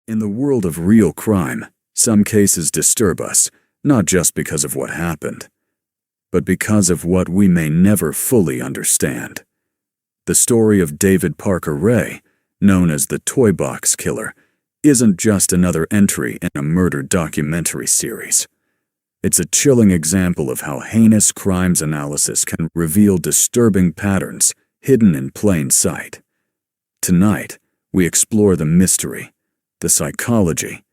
In the world of real crime, some cases disturb us, not just because of what happened, but because of what we may never fully understand. The story of David Parker Ray, known as the Toy Box Killer, isn't just another entry in a murder documentary series. It's a chilling example of how heinous crimes analysis can reveal disturbing patterns hidden in plain sight. Tonight, we explore the mystery, the psychology,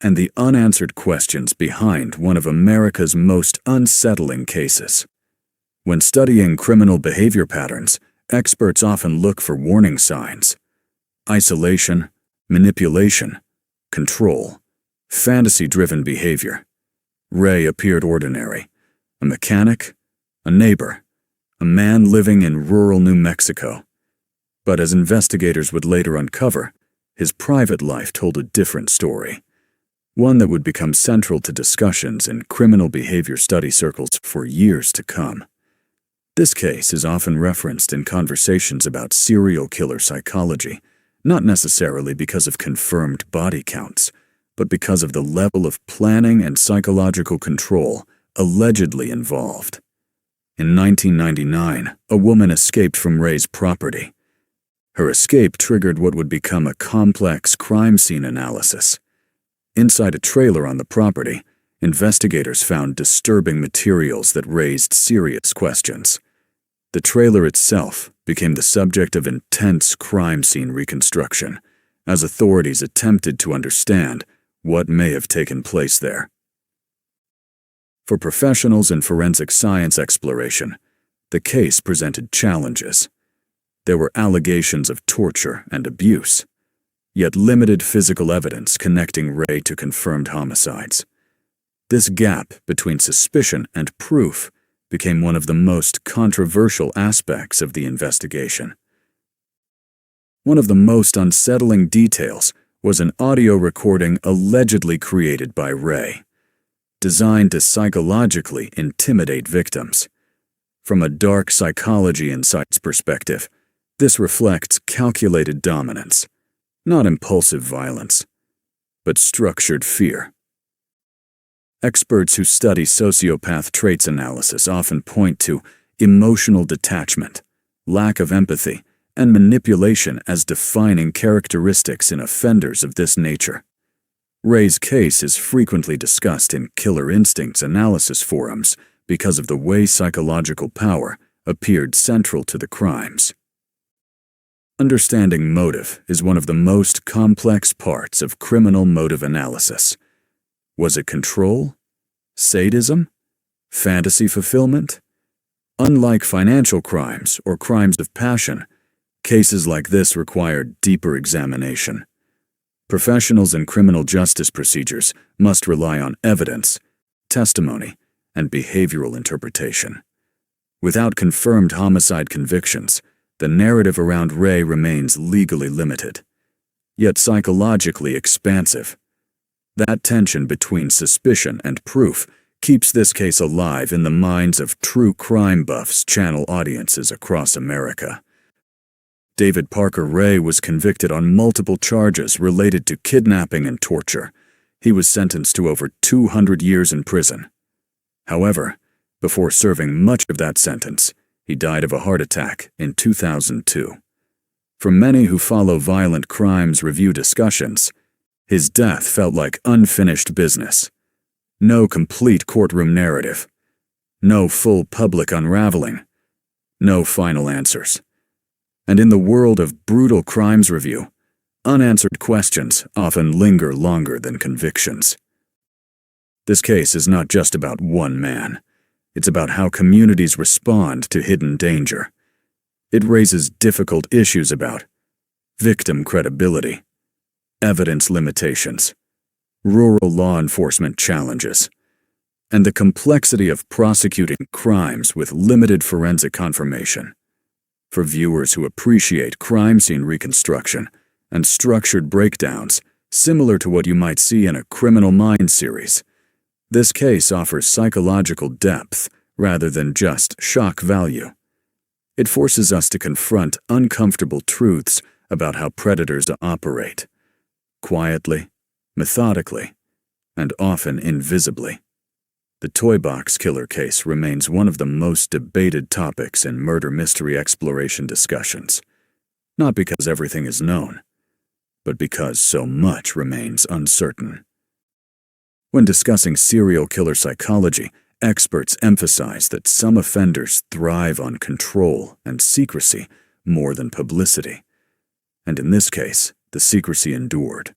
and the unanswered questions behind one of America's most unsettling cases. When studying criminal behavior patterns, experts often look for warning signs: isolation, manipulation, control, fantasy-driven behavior. Ray appeared ordinary: a mechanic, a neighbor, a man living in rural New Mexico. But as investigators would later uncover, his private life told a different story, one that would become central to discussions in criminal behavior study circles for years to come. This case is often referenced in conversations about serial killer psychology, not necessarily because of confirmed body counts, but because of the level of planning and psychological control allegedly involved. In 1999, a woman escaped from Ray's property. Her escape triggered what would become a complex crime scene analysis. Inside a trailer on the property, investigators found disturbing materials that raised serious questions. The trailer itself became the subject of intense crime scene reconstruction, as authorities attempted to understand what may have taken place there. For professionals in forensic science exploration, the case presented challenges. There were allegations of torture and abuse, yet limited physical evidence connecting Ray to confirmed homicides. This gap between suspicion and proof became one of the most controversial aspects of the investigation. One of the most unsettling details was an audio recording allegedly created by Ray, designed to psychologically intimidate victims. From a dark psychology insights perspective, this reflects calculated dominance, not impulsive violence, but structured fear. Experts who study sociopath traits analysis often point to emotional detachment, lack of empathy, and manipulation as defining characteristics in offenders of this nature. Ray's case is frequently discussed in killer instincts analysis forums because of the way psychological power appeared central to the crimes. Understanding motive is one of the most complex parts of criminal motive analysis. Was it control? Sadism? Fantasy fulfillment? Unlike financial crimes or crimes of passion, cases like this require deeper examination. Professionals in criminal justice procedures must rely on evidence, testimony, and behavioral interpretation. Without confirmed homicide convictions, the narrative around Ray remains legally limited, yet psychologically expansive. That tension between suspicion and proof keeps this case alive in the minds of true crime buffs channel audiences across America. David Parker Ray was convicted on multiple charges related to kidnapping and torture. He was sentenced to over 200 years in prison. However, before serving much of that sentence, he died of a heart attack in 2002. For many who follow violent crimes review discussions, his death felt like unfinished business. No complete courtroom narrative. No full public unraveling. No final answers. And in the world of brutal crimes review, unanswered questions often linger longer than convictions. This case is not just about one man. It's about how communities respond to hidden danger. It raises difficult issues about victim credibility, evidence limitations, rural law enforcement challenges, and the complexity of prosecuting crimes with limited forensic confirmation. For viewers who appreciate crime scene reconstruction and structured breakdowns, similar to what you might see in a Criminal Minds series, this case offers psychological depth rather than just shock value. It forces us to confront uncomfortable truths about how predators operate, quietly, methodically, and often invisibly. The Toy Box Killer case remains one of the most debated topics in murder mystery exploration discussions, not because everything is known, but because so much remains uncertain. When discussing serial killer psychology, experts emphasize that some offenders thrive on control and secrecy more than publicity, and in this case, the secrecy endured.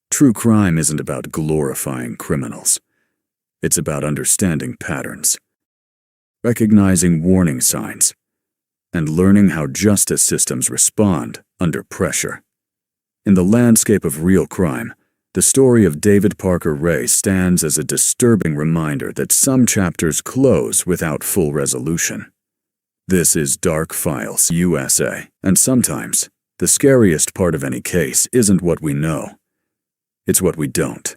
True crime isn't about glorifying criminals. It's about understanding patterns, recognizing warning signs, and learning how justice systems respond under pressure. In the landscape of real crime, the story of David Parker Ray stands as a disturbing reminder that some chapters close without full resolution. This is Dark Files, USA, and sometimes the scariest part of any case isn't what we know, it's what we don't.